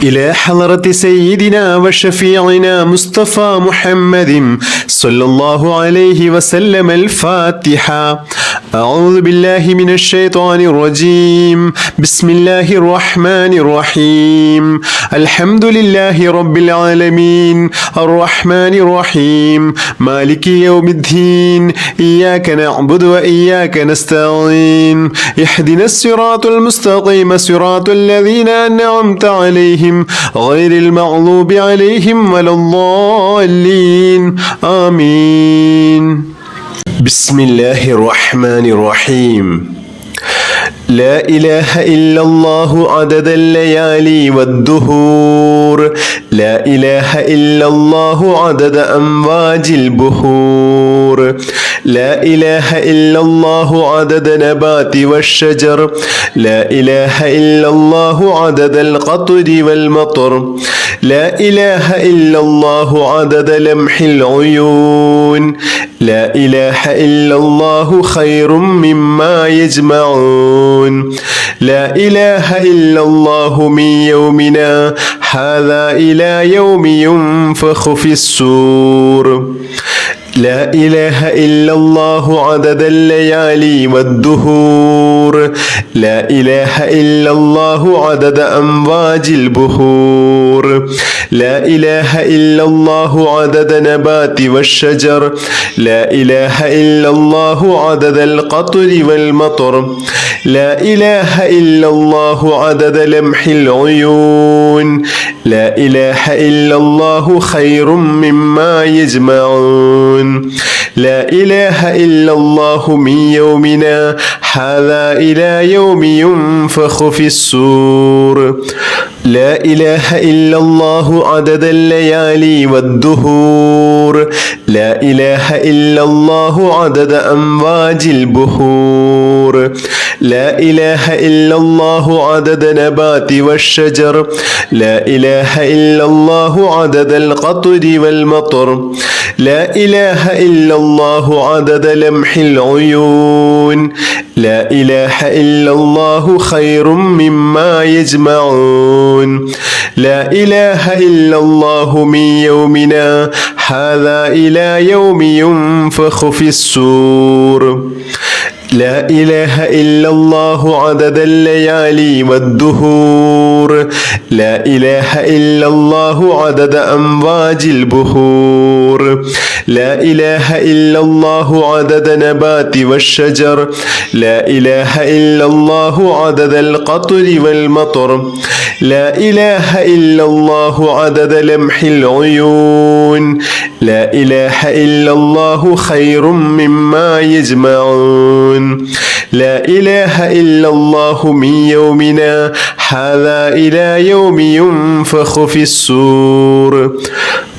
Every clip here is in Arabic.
إلى حضرة سيدنا وشفيعنا مصطفى محمد صلى الله عليه وسلم الفاتحة. أعوذ بالله من الشيطان الرجيم. بسم الله الرحمن الرحيم. الحمد لله رب العالمين الرحمن الرحيم مالك يوم الدين إياك نعبد وإياك نستعين اهدنا الصراط المستقيم صراط الذين أنعمت عليهم غير المغضوب عليهم ولا الضالين آمين. بسم الله الرحمن الرحيم. لا إله إلا الله عدد الليالي والدهور. لا إله إلا الله عدد أمواج البحور. لا إله إلا الله عدد نبات والشجر. لا إله إلا الله عدد القطر والمطر. لا إله إلا الله عدد لمح العيون. لا إله إلا الله خير مما يجمعون. لا إله إلا الله من يومنا هذا إلى يوم ينفخ في الصور. لا إله إلا الله عدد الليالي والدهور. لا إله إلا الله عدد أمواج البحور. لا إله إلا الله عدد نبات والشجر. لا إله إلا الله عدد القطر والمطر. لا إله إلا الله عدد لمح العيون. لا إله إلا الله خير مما يجمعون. لا إله إلا الله من يومنا هذا إلى يوم ينفخ في الصور. لا إله إلا الله عدد الليالي والدهور. لا إله إلا الله عدد أمواج البحور. لا إله إلا الله عدد نبات والشجر. لا إله إلا الله عدد القطر والمطر. لا إله إلا الله عدد لمح العيون. لا إله إلا الله خير مما يجمعون. لا إله إلا الله من يومنا هذا إلى يوم ينفخ في الصور. لا إله إلا الله عدد الليالي والدهور. لا إله إلا الله عدد أمواج البحور. لا إله إلا الله عدد نبات والشجر. لا إله إلا الله عدد القطر والمطر. لا إله إلا الله عدد لمح العيون. لا إله إلا الله خير مما يجمعون. لا إله إلا الله من يومنا هذا إلى يوم ينفخ في الصور.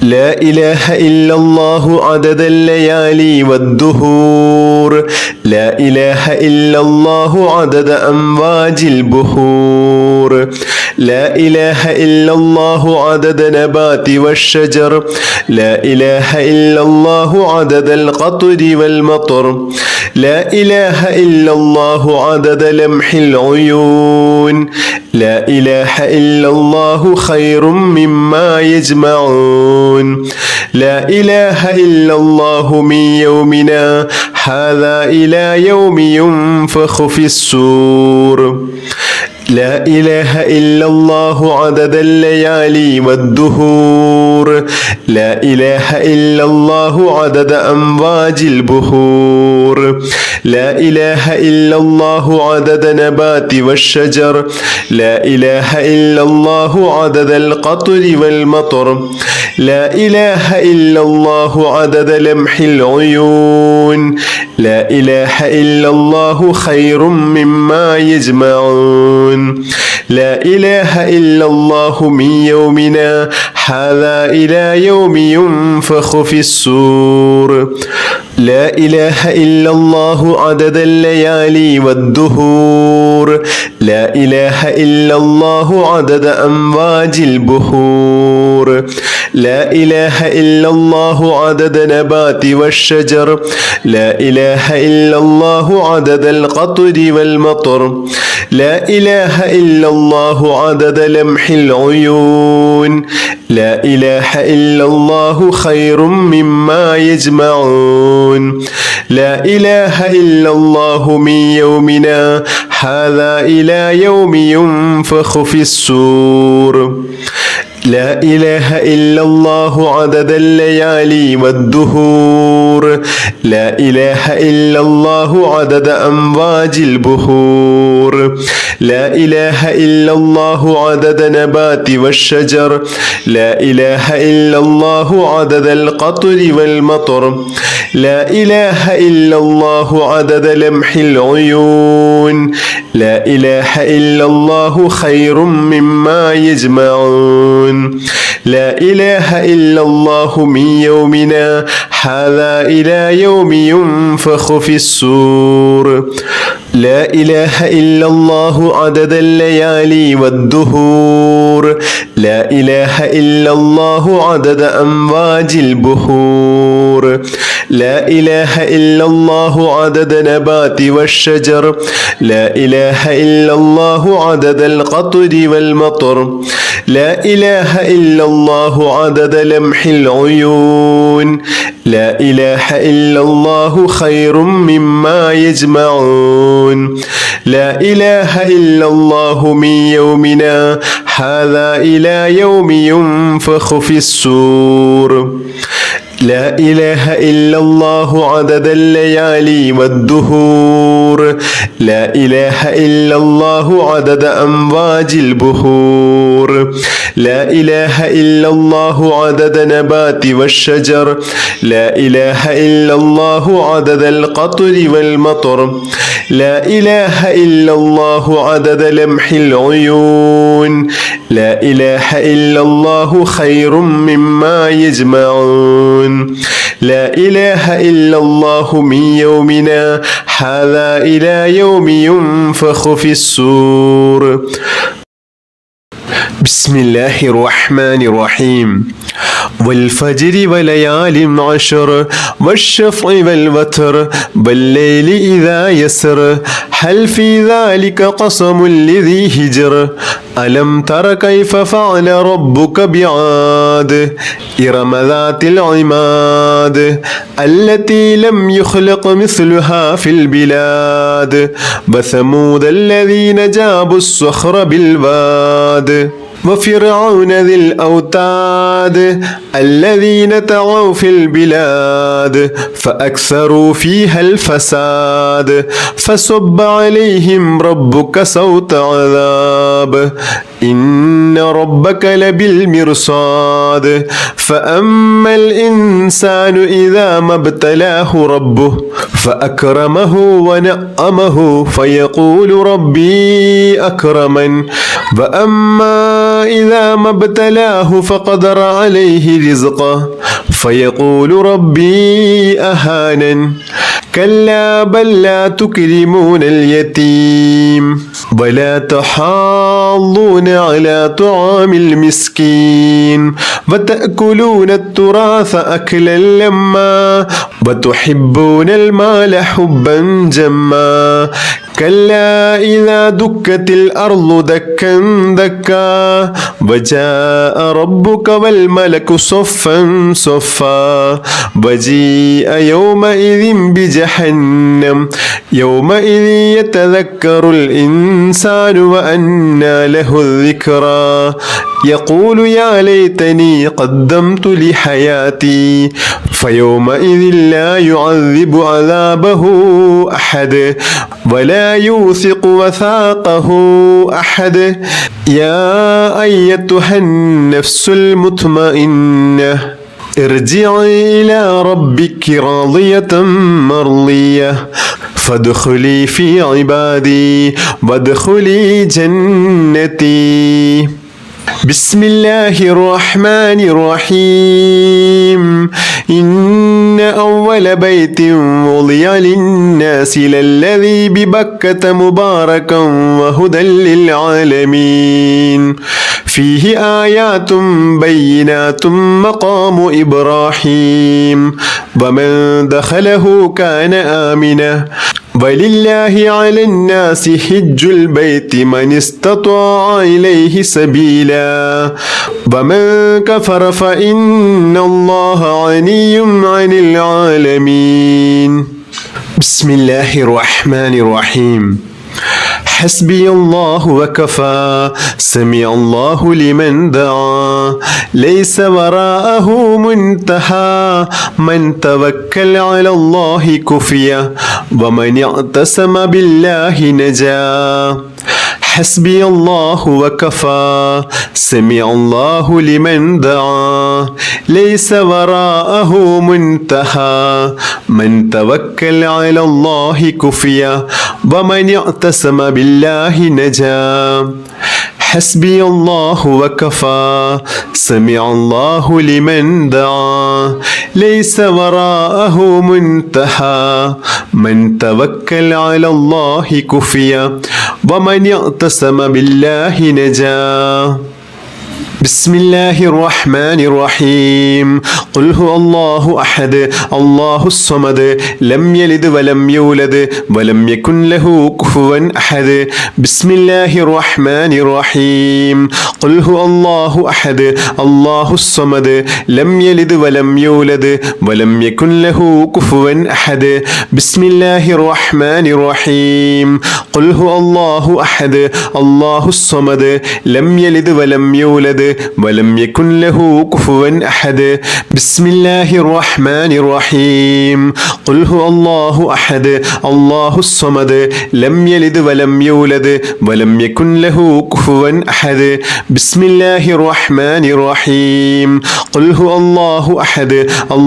لا إله إلا الله عدد الليالي والدهور. لا إله إلا الله عدد أمواج البحور. لا إله إلا الله عدد نبات والشجر. لا إله إلا الله عدد القطر والمطر. لا إله إلا الله عدد لمح العيون. لا إله إلا الله خير مما يجمعون. لا إله إلا الله من يومنا هذا إلى يوم ينفخ في الصور. لا إله إلا الله عدد الليالي والدهور. لا إله إلا الله عدد أمواج البحور. لا إله إلا الله عدد نبات والشجر. لا إله إلا الله عدد القطر والمطر. لا إله إلا الله عدد لمح العيون. لا إله إلا الله خير مما يجمعون. لا إله إلا الله من يومنا هذا إلى يوم ينفخ في الصور. لا إله إلا الله عدد الليالي والدهور. لا إله إلا الله عدد أمواج البحور. لا إله إلا الله عدد نبات والشجر لا إله إلا الله عدد القطر والمطر لا إله إلا الله عدد لمح العيون لا إله إلا الله خير مما يجمعون لا إله إلا الله من يومنا هذا إلى يوم ينفخ في الصور لا إله إلا الله عدد الليالي والدهور لا إله إلا الله عدد أمواج البحور لا إله إلا الله عدد نبات والشجر لا إله إلا الله عدد القطر والمطر لا إله إلا الله عدد لمح العيون لا إله إلا الله خير مما يجمعون لا إله إلا الله من يومنا هذا إلى يوم ينفخ في الصور لا إله إلا الله عدد الليالي والدهور لا إله إلا الله عدد أمواج البحور لا إله إلا الله عدد نبات والشجر لا إله إلا الله عدد القطر والمطر لا إله إلا الله عدد لمح العيون لا إله إلا الله خير مما يجمعون لا إله إلا الله من يومنا هذا إلى يوم ينفخ في الصور لا إله إلا الله عدد الليالي والدهور لا إله إلا الله عدد أمواج البحور لا إله إلا الله عدد نبات والشجر لا إله إلا الله عدد القطر والمطر لا إله إلا الله عدد لمح العيون لا إله إلا الله خير مما يجمعون لا إله إلا الله من يومنا هذا إلى يوم ينفخ في الصور بسم الله الرحمن الرحيم والفجر وليال عشر والشفع والوتر والليل إذا يسر هل في ذلك قسم لذي هجر ألم تر كيف فعل ربك بعاد إرم ذات العماد التي لم يخلق مثلها في البلاد وثمود الذين جابوا الصخر بالواد وفرعون ذي الأوتاد الذين طغوا في البلاد فأكثروا فيها الفساد فصب عليهم ربك صوت عذاب إن ربك لبالمرصاد فأما الإنسان إذا ما ابتلاه ربه فأكرمه ونعمه فيقول ربي أكرمن وأما إذا ما ابتلاه فقدر عليه رزقه فيقول ربي أهانن كلا بل لا تكرمون اليتيم ولا تحاضون على طعام المسكين وتأكلون التراث أكلا لما وتحبون المال حبا جما كلا إذا دكت الأرض دكا دكا وجاء ربك والملك صفا صفا وجيء يومئذ بجهنم يومئذ يتذكر الإنسان وأنى له الذكرى يقول يا ليتني قدمت لحياتي فيومئذ لا يعذب عذابه أحد ولا يوثق وثاقه أحد يا أيتها النفس المطمئنة ارجعي إلى ربك راضية مرضية فادخلي في عبادي وادخلي جنتي بسم الله الرحمن الرحيم إن أول بيت وضع للناس للذي ببكة مباركا وهدى للعالمين فيه آيات بينات مقام إبراهيم ومن دخله كان آمنا ولله على الناس حج البيت من استطاع إليه سبيلا ومن كفر فإن الله غني عن العالمين بسم الله الرحمن الرحيم حسبي الله وكفى سمع الله لمن دعا ليس وراءه منتهى من توكل على الله كفي ومن اعتصم بالله نجا حسبي الله وكفى سمع الله لمن دعا ليس وراءه منتهى من توكل على الله كفي ومن اعتصم بالله نجا حسبي الله وكفى سمع الله لمن دعا ليس وراءه منتهى من توكل على الله كفي ومن اعتصم بالله نجا بسم الله الرحمن الرحيم قل هو الله أحد الله الصمد لم يلد ولم يولد ولم يكن له كفوا أحد بسم الله الرحمن الرحيم قل هو الله أحد الله الصمد لم يلد ولم يولد ولم يكن له كفوا أحد بسم الله الرحمن الرحيم قل هو الله أحد الله الصمد لم يلد ولم يولد ولم يكن له كفوا أحد بسم الله الرحمن الرحيم قل هو الله أحد الله الصمد لم يلد ولم يولد ولم يكن له كفوا أحد بسم الله الرحمن الرحيم قل هو الله أحد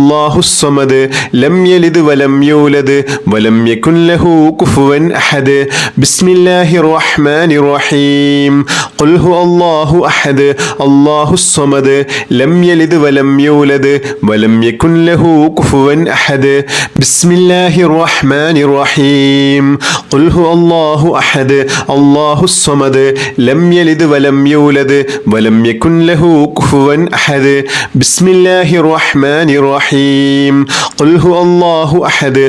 الله الصمد لم يلد ولم يولد ولم يكن له كفوا أحد بسم الله الرحمن الرحيم قل هو الله أحد الله الصمد لم يلد ولم يولد ولم يكن له كفوا أحد بسم الله الرحمن الرحيم قل هو الله أحد الله الصمد لم يلد ولم يولد ولم يكن له كفوا أحد بسم الله الرحمن الرحيم قل هو الله أحد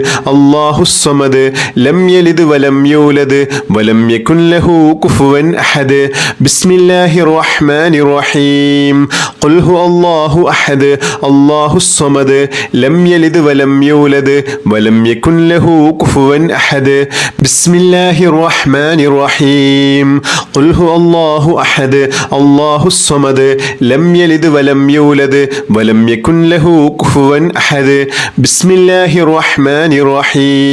الله الصمد لم يلد ولم يولد ولم يكن له كفوا أحد بسم الله الرحمن الرحيم قل هو الله أحد الله الصمد لم يلد ولم يولد ولم يكن له كفوا أحد بسم الله الرحمن الرحيم قل هو الله أحد الله الصمد لم يلد ولم يولد ولم يكن له كفوا أحد بسم الله الرحمن الرحيم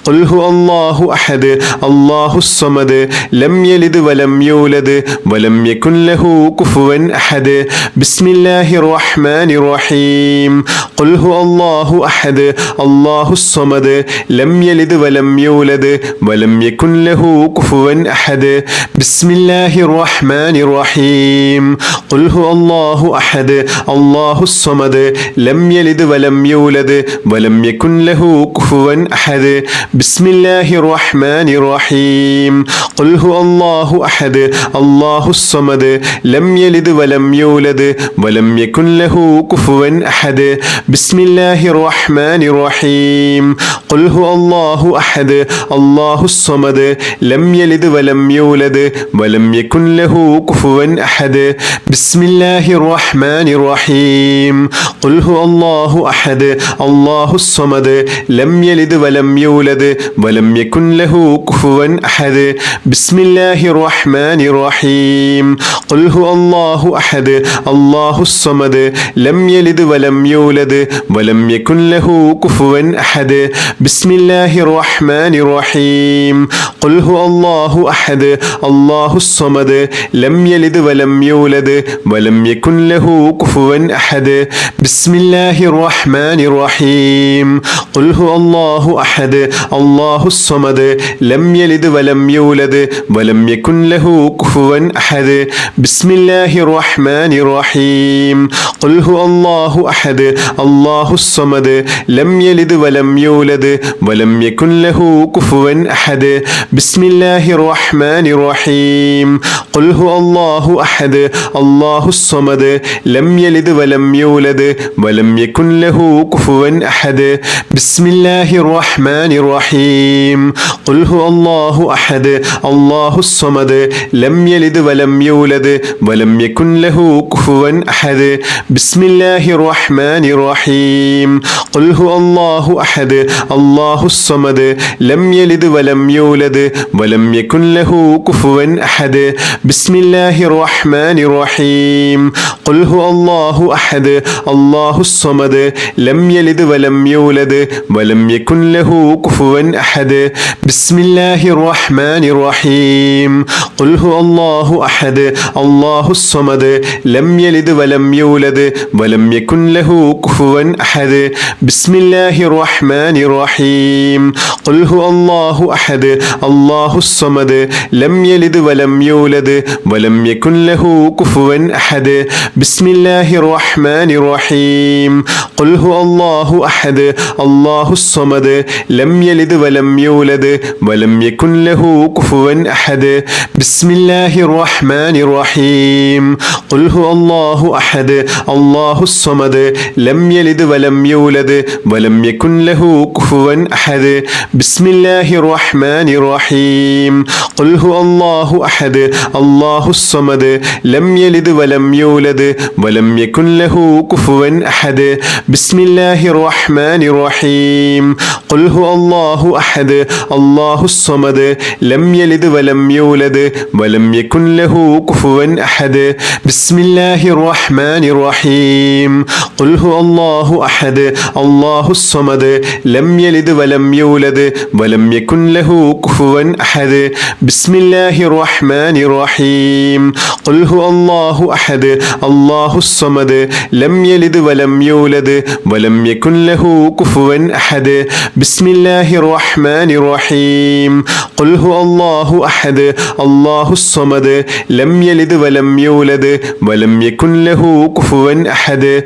قل هو الله أحد الله الصمد لم يلد ولم يولد ولم يكن له كفوا أحد بسم الله الرحمن الرحيم قل هو الله أحد الله الصمد لم يلد ولم يولد ولم يكن له كفوا أحد بسم الله الرحمن الرحيم قل هو الله أحد الله الصمد لم يلد ولم يولد ولم يكن له كفوا أحد بسم الله الرحمن الرحيم قل هو الله أحد الله الصمد لم يلد ولم يولد ولم يكن له كفوا أحد بسم الله الرحمن الرحيم قل هو الله أحد الله الصمد لم يلد ولم يولد ولم يكن له كفوا أحد بسم الله الرحمن الرحيم قل هو الله أحد الله الصمد لم يلد ولم يولد ولم يكن له كفوا أحد بسم الله الرحمن الرحيم قل هو الله أحد الله الصمد لم يلد ولم يولد ولم يكن له كفوا أحد بسم الله الرحمن الرحيم قل هو الله أحد الله الصمد لم يلد ولم يولد ولم يكن له كفوا أحد بسم الله الرحمن الرحيم قل هو الله أحد الله الصمد لم يلد ولم يولد ولم يكن له كفوا أحد بسم الله الرحمن الرحيم قل هو الله الله أحد الله الصمد لم يلد ولم يولد ولم يكن له كفوا أحد بسم الله الرحمن الرحيم قل هو الله أحد الله الصمد لم يلد ولم يولد ولم يكن له كفوا أحد بسم الله الرحمن الرحيم قل هو الله أحد الله الصمد لم يلد ولم يولد ولم يكن له كفوا أحد بسم الله الرحمن الرحيم قل هو الله أحد الله الصمد لم يلد ولم يولد ولم يكن له كفوا أحد بسم الله الرحمن الرحيم قل هو الله أحد الله الصمد لم يلد ولم يولد ولم يكن له كفوا أحد بسم الله الرحمن الرحيم قل هو الله أحد الله الصمد لم يلد ولم يولد ولم يكن له كفوا أحد بسم الله الرحمن الرحيم قل هو الله أحد الله الصمد لم يلد ولم يولد ولم يكن له كفوا أحد بسم الله الرحمن الرحيم قل هو الله أحد الله الصمد لم يلد ولم يولد ولم يكن له كفوا أحد بسم الله الرحمن الرحيم قل هو الله أحد الله الصمد لم يلد ولم يولد ولم يكن له كفوا أحد بسم الله الرحمن الرحيم قل هو الله أحد الله الصمد لم يلد ولم يولد ولم يكن له كفوا أحد بسم الله الرحمن الرحيم قل هو الله أحد الله الصمد لم يلد ولم يولد ولم يكن له كفوا أحد بسم الله الرحمن الرحيم قل هو الله أحد الله الصمد لم يلد ولم يولد ولم يكن له كفوا أحد بسم الله الرحمن الرحيم قل هو الله أحد الله الصمد لم يلد ولم يولد ولم يكن له كفوا أحد بسم الله الرحمن الرحيم قل هو الله أحد الله الصمد لم يلد ولم يولد ولم يكن له كفوا أحد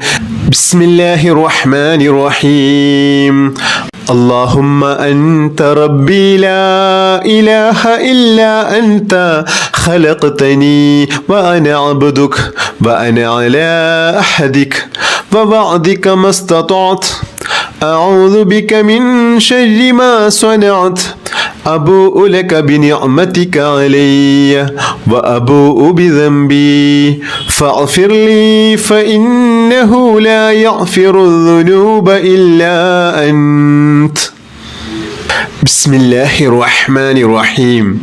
بسم الله الرحمن الرحيم اللهم أنت ربي لا إله إلا أنت خلقتني وأنا عبدك وأنا على أحدك ووعدك ما استطعت أعوذ بك من شر ما صنعت أبوء لك بنعمتك علي وأبوء بذنبي فاغفر لي فإنه لا يغفر الذنوب إلا أنت بسم الله الرحمن الرحيم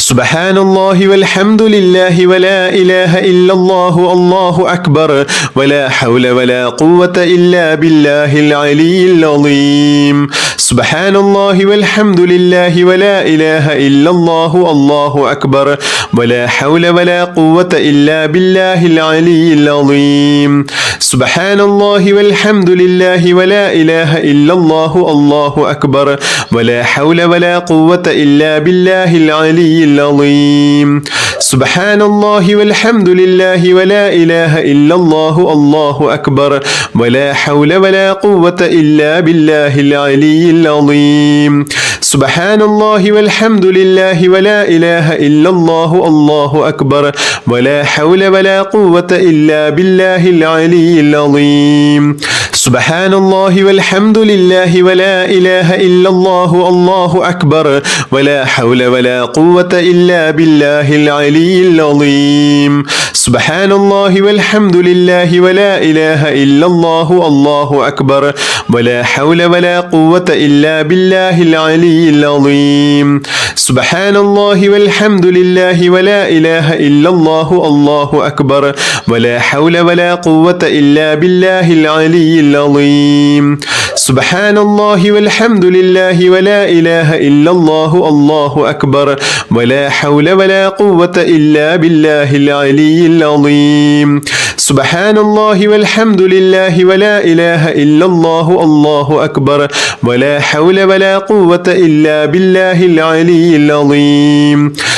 سبحان الله والحمد لله ولا إله إلا الله الله أكبر ولا حول ولا قوة إلا بالله العلي العظيم سبحان الله والحمد لله ولا إله إلا الله الله أكبر ولا حول ولا قوة إلا بالله العلي العظيم سبحان الله والحمد لله ولا إله إلا الله الله أكبر ولا حول ولا قوة إلا بالله العلي العظيم سبحان الله والحمد لله ولا إله إلا الله الله أكبر ولا حول ولا قوة إلا بالله العلي العظيم سبحان الله والحمد لله ولا إله إلا الله الله أكبر ولا حول ولا قوة إلا بالله العلي العظيم سبحان الله والحمد لله ولا إله إلا الله الله أكبر ولا حول ولا قوة إلا بالله العلي العظيم سبحان الله والحمد لله ولا إله إلا الله الله أكبر ولا حول ولا قوة إلا بالله العلي العظيم سبحان الله والحمد لله ولا إله إلا الله الله أكبر ولا حول ولا قوة إلا بالله العلي العظيم سبحان الله والحمد لله ولا إله إلا الله الله أكبر ولا حول ولا قوة إلا بالله العلي العظيم سبحان الله والحمد لله ولا إله إلا الله الله أكبر ولا حول ولا قوة إلا بالله العلي العظيم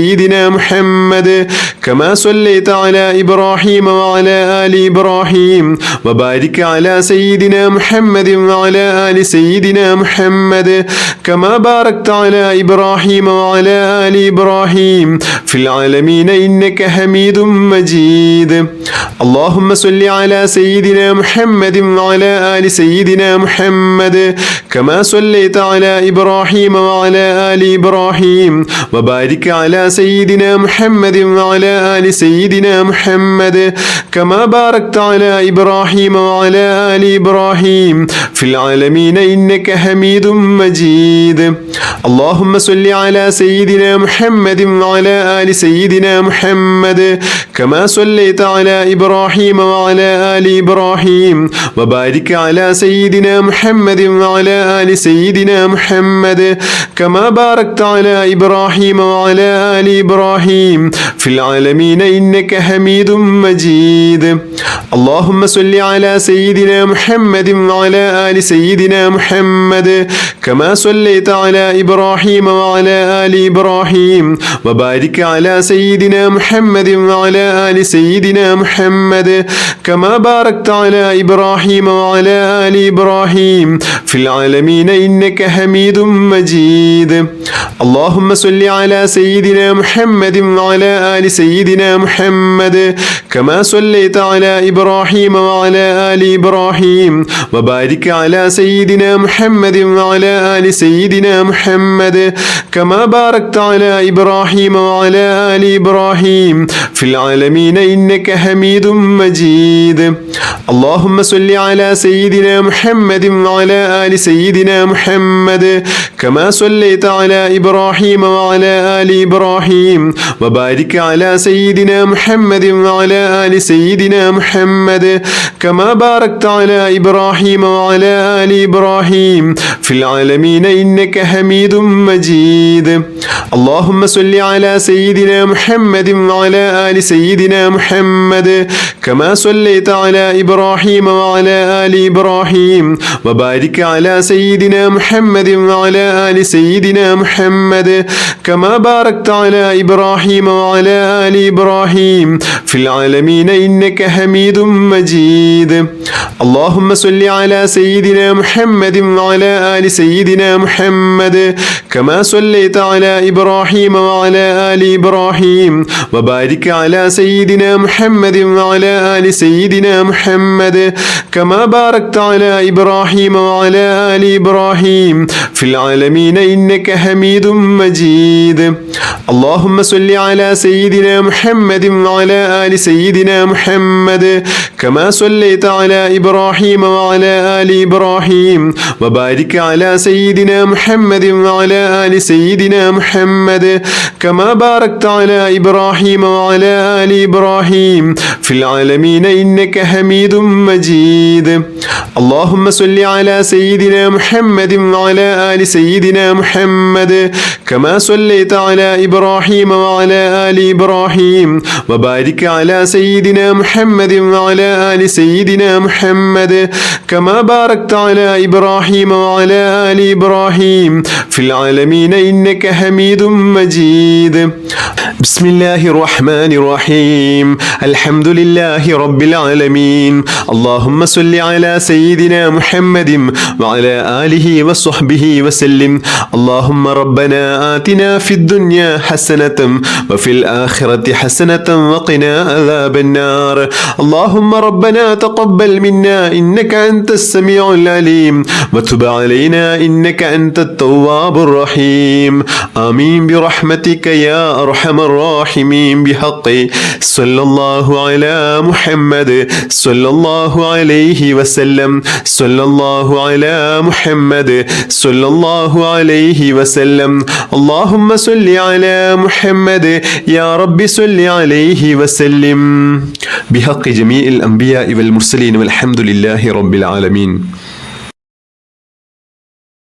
سيدنا محمد كما صليت على إبراهيم وعلى آل إبراهيم وبارك على سيدنا محمد وعلى آل سيدنا محمد كما باركت على إبراهيم وعلى آل إبراهيم في العالمين إنك حميد مجيد اللهم صل على سيدنا محمد وعلى آل سيدنا محمد كما صليت على إبراهيم وعلى آل إبراهيم وبارك على سيدنا محمد وعلى آل سيدنا محمد كما باركت على إبراهيم وعلى آل إبراهيم في العالمين إنك حميد مجيد اللهم صل على سيدنا محمد وعلى آل سيدنا محمد كما صليت على إبراهيم وعلى آل إبراهيم وبارك على سيدنا محمد وعلى آل سيدنا محمد كما باركت على إبراهيم وعلى آل إبراهيم في العالمين إنك حميد مجيد اللهم صل على سيدنا محمد وعلى آل سيدنا محمد كما صليت على إبراهيم وعلى آل إبراهيم وبارك على سيدنا محمد وعلى آل سيدنا محمد كما باركت على إبراهيم وعلى آل إبراهيم في العالمين إنك حميد مجيد اللهم صل على سيدنا محمد وعلى آل سيدنا محمد كما صليت على إبراهيم وعلى آل إبراهيم وبارك على سيدنا محمد وعلى آل سيدنا محمد كما باركت على إبراهيم وعلى آل إبراهيم في العالمين إنك حميد مجيد اللهم صل على سيدنا محمد وعلى آل سيدنا محمد كما صليت على إبراهيم وعلى آل إبراهيم وبارك على سيدنا محمد وعلى آل سيدنا محمد كما باركت على إبراهيم وعلى آل إبراهيم في العالمين إنك حميد مجيد اللهم صل على سيدنا محمد وعلى آل سيدنا محمد كما صليت على إبراهيم وعلى آل إبراهيم وبارك على سيدنا محمد وعلى آل سيدنا محمد كما باركت على إبراهيم وعلى آل إبراهيم في العالمين إنك حميد مجيد اللهم صل على سيدنا محمد وعلى آل سيدنا محمد كما صليت على إبراهيم وعلى آل إبراهيم وبارك على سيدنا محمد وعلى آل سيدنا محمد كما باركت على إبراهيم وعلى آل إبراهيم في العالمين إنك حميد مجيد اللهم صل على سيدنا محمد وعلى آل سيدنا محمد كما صليت على إبراهيم وعلى آل إبراهيم وبارك على سيدنا محمد وعلى آل سيدنا محمد كما باركت على إبراهيم وعلى آل إبراهيم في العالمين إنك حميد مجيد اللهم صل على سيدنا محمد وعلى آل سيدنا محمد كما صليت على إبراهيم وعلى آل إبراهيم وبارك على سيدنا محمد وعلى آل سيدنا محمد كما باركت على إبراهيم وعلى آل إبراهيم في العالمين إنك حميد مجيد بسم الله الرحمن الرحيم الحمد لله رب العالمين اللهم صل على سيدنا محمد وعلى آله وصحبه وسلم اللهم ربنا آتنا في الدنيا حسنة وفي الآخرة حسنة وقنا عذاب النار اللهم ربنا تقبل منا إنك أنت السميع العليم وتب علينا إنك أنت التواب الرحيم آمين برحمتك يا أرحم الراحمين بحق صلى الله على محمد صلى الله عليه وسلم صلى الله على محمد صلى الله عليه وسلم اللهم صل على محمد يا رب صل عليه وسلم بحق جميع الأنبياء والمرسلين والحمد لله رب العالمين